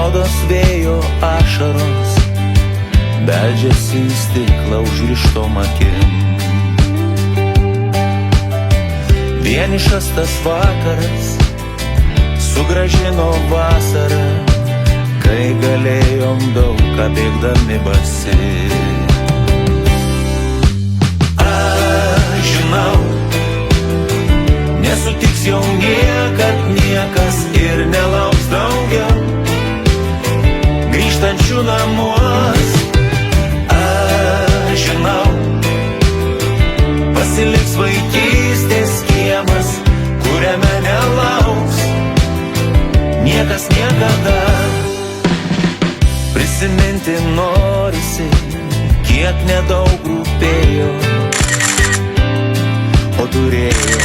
rodos vėjo ašaros beldžiasi į stiklą užrištom akim. Vienišas tas vakaras sugrąžino vasarą, kai galėjom daug ką bėgdami basi. Aš žinau, nesutiks jau niekad niekas ir nelauks daugiau grįžtančių namuos. Aš žinau, pasiliks vaikystės kiemas, kuriame nelauks niekas niekada. Prisiminti norisi, kiek nedaug rūpėjo, o turėjo.